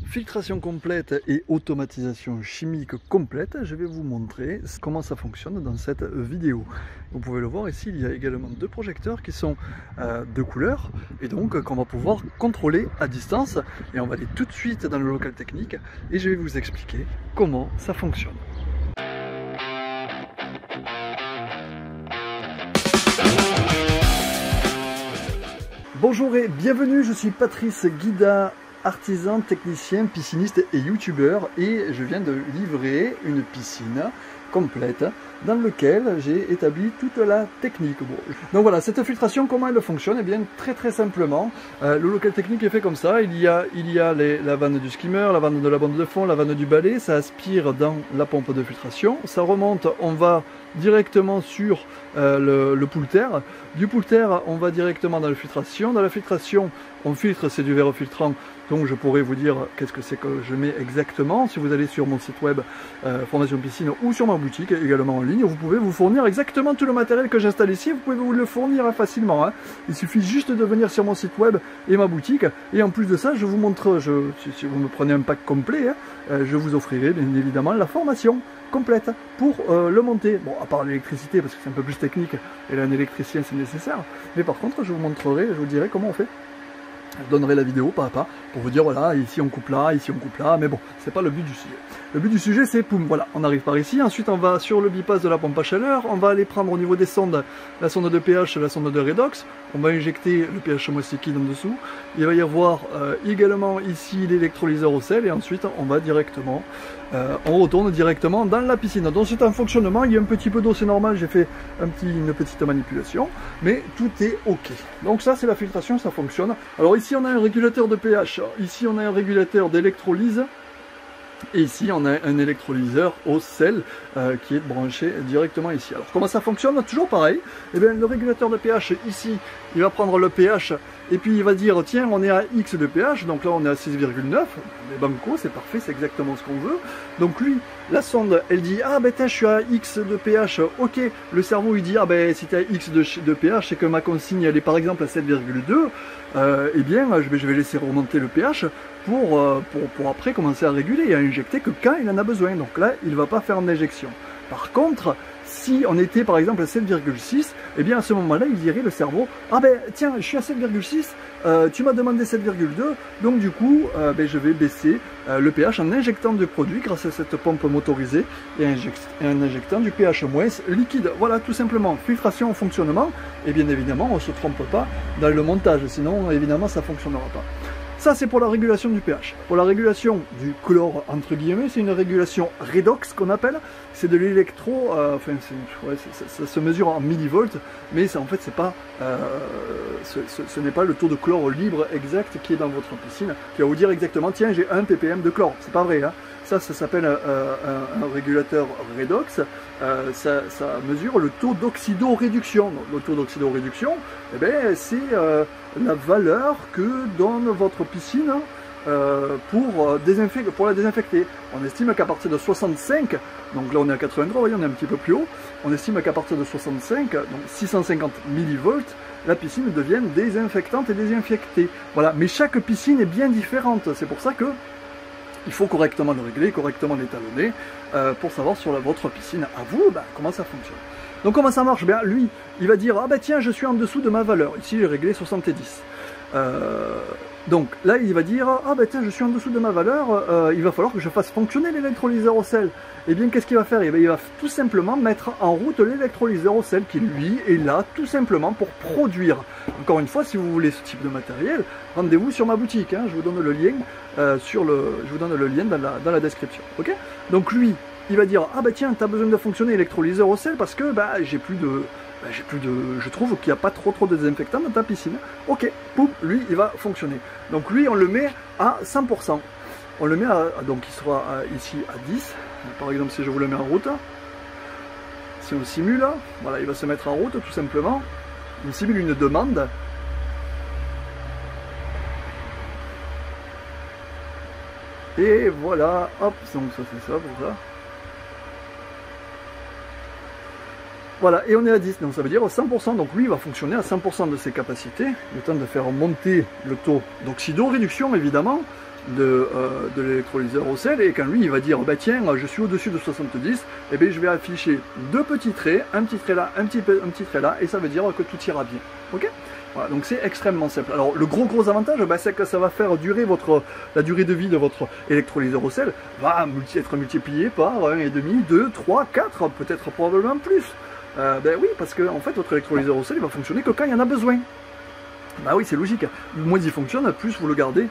Filtration complète et automatisation chimique complète, je vais vous montrer comment ça fonctionne dans cette vidéo. Vous pouvez le voir ici, il y a également deux projecteurs qui sont de couleur et donc qu'on va pouvoir contrôler à distance. Et on va aller tout de suite dans le local technique et je vais vous expliquer comment ça fonctionne. Bonjour et bienvenue, je suis Patrice Guida, artisan, technicien, pisciniste et youtubeur, et je viens de livrer une piscine complète dans laquelle j'ai établi toute la technique. Bon. Donc voilà, cette filtration, comment elle fonctionne? Eh bien très simplement, le local technique est fait comme ça. Il y a la vanne du skimmer, la vanne de la bande de fond, la vanne du balai, ça aspire dans la pompe de filtration, ça remonte, on va directement sur le poulter. Du poulter, on va directement dans la filtration. Dans la filtration, on filtre, c'est du verre filtrant. Donc je pourrais vous dire qu'est-ce que c'est que je mets exactement. Si vous allez sur mon site web Formation Piscine ou sur ma boutique également en ligne, vous pouvez vous fournir exactement tout le matériel que j'installe ici. Vous pouvez vous le fournir facilement. Hein. Il suffit juste de venir sur mon site web et ma boutique. Et en plus de ça, je vous montre, si vous me prenez un pack complet, je vous offrirai bien évidemment la formation complète pour le monter. Bon, à part l'électricité, parce que c'est un peu plus technique, et là un électricien c'est nécessaire. Mais par contre, je vous montrerai, je vous dirai comment on fait. Je donnerai la vidéo pas à pas pour vous dire voilà, ici on coupe là, mais bon, c'est pas le but du sujet. Le but du sujet c'est poum, voilà, on arrive par ici, ensuite on va sur le bypass de la pompe à chaleur, on va aller prendre au niveau des sondes, la sonde de pH, la sonde de redox, on va injecter le pH moist liquide en dessous, il va y avoir également ici l'électrolyseur au sel, et ensuite on va directement, on retourne directement dans la piscine. Donc c'est un fonctionnement, il y a un petit peu d'eau, c'est normal, j'ai fait une petite manipulation, mais tout est ok. Donc ça c'est la filtration, ça fonctionne. Alors ici on a un régulateur de pH, ici on a un régulateur d'électrolyse, et ici on a un électrolyseur au sel qui est branché directement ici. Alors comment ça fonctionne? Toujours pareil, et bien, le régulateur de pH ici, il va prendre le pH et puis il va dire tiens on est à X de pH, donc là on est à 6,9, les banco, c'est parfait, c'est exactement ce qu'on veut. Donc lui, la sonde, elle dit ah ben je suis à X de pH, ok, le cerveau il dit ah ben si tu es à X de pH, c'est que ma consigne elle est par exemple à 7,2, eh bien je vais laisser remonter le pH pour après commencer à réguler et à injecter que quand il en a besoin. Donc là il ne va pas faire d'injection. Par contre, si on était par exemple à 7,6, eh bien à ce moment-là, il dirait le cerveau, ah ben tiens, je suis à 7,6, tu m'as demandé 7,2, donc du coup, je vais baisser le pH en injectant du produit grâce à cette pompe motorisée et en injectant du pH moins liquide. Voilà, tout simplement, filtration en fonctionnement, et bien évidemment, on ne se trompe pas dans le montage, sinon évidemment ça ne fonctionnera pas. Ça, c'est pour la régulation du pH. Pour la régulation du chlore, entre guillemets, c'est une régulation redox qu'on appelle. C'est de l'électro, ça se mesure en millivolts, mais en fait, c'est pas, ce n'est pas le taux de chlore libre exact qui est dans votre piscine, qui va vous dire exactement, tiens, j'ai 1 ppm de chlore. C'est pas vrai, hein. Ça s'appelle un régulateur redox. Ça mesure le taux d'oxydoréduction. Le taux d'oxydoréduction, eh ben, c'est la valeur que donne votre piscine pour la désinfecter. On estime qu'à partir de 65, donc là on est à 83, vous voyez, on est un petit peu plus haut, on estime qu'à partir de 65, donc 650 millivolts, la piscine devient désinfectante et désinfectée. Voilà, mais chaque piscine est bien différente, c'est pour ça que il faut correctement le régler, correctement l'étalonner, pour savoir sur votre piscine, à vous, comment ça fonctionne. Donc comment ça marche? Bien, lui, il va dire, ah ben tiens, je suis en dessous de ma valeur. Ici, j'ai réglé 70. Donc là, il va dire, ah ben tiens, je suis en dessous de ma valeur, il va falloir que je fasse fonctionner l'électrolyseur au sel. Et bien, qu'est-ce qu'il va faire? Il va tout simplement mettre en route l'électrolyseur au sel qui, lui, est là tout simplement pour produire. Encore une fois, si vous voulez ce type de matériel, rendez-vous sur ma boutique. Hein, je vous donne le lien, dans la description. Okay, donc lui, il va dire, ah bah tiens, tu as besoin de fonctionner l'électrolyseur au sel parce que je trouve qu'il n'y a pas trop de désinfectant dans ta piscine. Ok, poum, lui, il va fonctionner. Donc lui, on le met à 100%. On le met donc il sera ici à 10. Par exemple, si je vous le mets en route, si on simule, voilà, il va se mettre en route tout simplement. On simule une demande. Et voilà, hop, donc ça c'est ça pour ça. Voilà, et on est à 10, donc ça veut dire 100%, donc lui il va fonctionner à 100% de ses capacités, le temps de faire monter le taux d'oxydo-réduction évidemment, de l'électrolyseur au sel, et quand lui il va dire bah tiens je suis au-dessus de 70, et bien je vais afficher deux petits traits, un petit trait là, un petit trait là, et ça veut dire que tout ira bien. Ok, voilà, donc c'est extrêmement simple. Alors le gros avantage, bah, c'est que ça va faire durer la durée de vie de votre électrolyseur au sel va être multiplié par 1,5, 2, 3, 4, peut-être probablement plus. Ben oui, parce que en fait votre électrolyseur au sel il va fonctionner que quand il y en a besoin. Bah oui, c'est logique. Moins il fonctionne, plus vous le gardez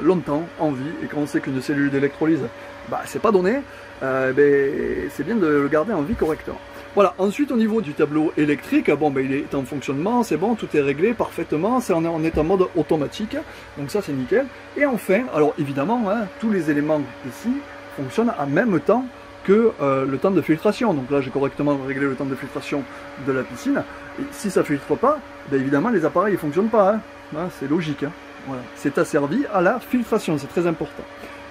longtemps en vie. Et quand on sait qu'une cellule d'électrolyse, bah c'est pas donné, ben, c'est bien de le garder en vie correctement. Voilà, ensuite au niveau du tableau électrique, bon ben il est en fonctionnement, c'est bon, tout est réglé parfaitement, on est en mode automatique, donc ça c'est nickel. Et enfin, alors évidemment, hein, tous les éléments ici fonctionnent en même temps que le temps de filtration. Donc là j'ai correctement réglé le temps de filtration de la piscine. Et si ça ne filtre pas, bien évidemment les appareils ne fonctionnent pas. Hein. Hein, c'est logique. Hein. Voilà. C'est asservi à la filtration, c'est très important.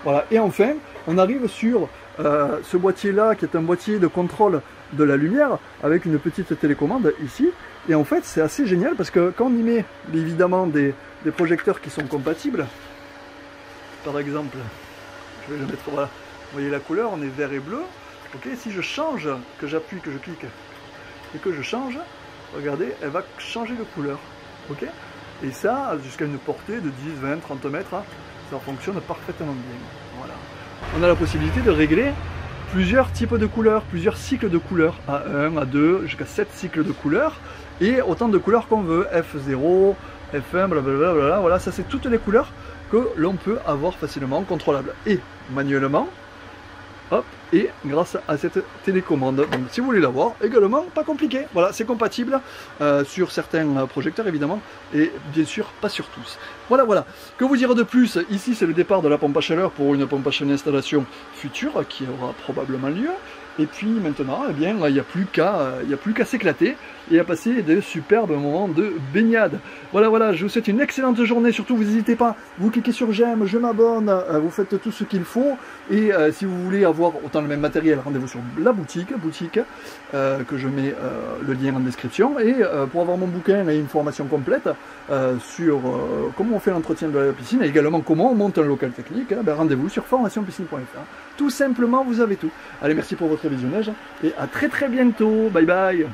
Voilà. Et enfin, on arrive sur ce boîtier-là qui est un boîtier de contrôle de la lumière avec une petite télécommande ici. Et en fait c'est assez génial parce que quand on y met évidemment des projecteurs qui sont compatibles, par exemple, je vais le mettre, voilà. Vous voyez la couleur, on est vert et bleu. Ok, si je change, que j'appuie, que je clique et que je change, regardez, elle va changer de couleur. Ok, et ça, jusqu'à une portée de 10, 20, 30 mètres, hein, ça fonctionne parfaitement bien. Voilà. On a la possibilité de régler plusieurs types de couleurs, plusieurs cycles de couleurs, A1, A2, jusqu'à 7 cycles de couleurs, et autant de couleurs qu'on veut, F0, F1, blablabla, voilà, ça c'est toutes les couleurs que l'on peut avoir facilement contrôlables. Et manuellement, hop, et grâce à cette télécommande. Donc si vous voulez l'avoir, également pas compliqué. Voilà, c'est compatible sur certains projecteurs évidemment, et bien sûr pas sur tous. Voilà. Que vous dire de plus? Ici c'est le départ de la pompe à chaleur pour une pompe à chaleur installation future qui aura probablement lieu. Et puis maintenant, eh bien, il n'y a plus qu'à s'éclater et à passer de superbes moments de baignade. Voilà, je vous souhaite une excellente journée. Surtout, vous n'hésitez pas, vous cliquez sur j'aime, je m'abonne, vous faites tout ce qu'il faut. Et si vous voulez avoir autant le même matériel, rendez-vous sur la boutique que je mets le lien en description. Et pour avoir mon bouquin et une formation complète sur comment on fait l'entretien de la piscine et également comment on monte un local technique, ben, rendez-vous sur formationpiscine.fr. Tout simplement, vous avez tout. Allez, merci pour votre visionnage et à très bientôt. Bye bye.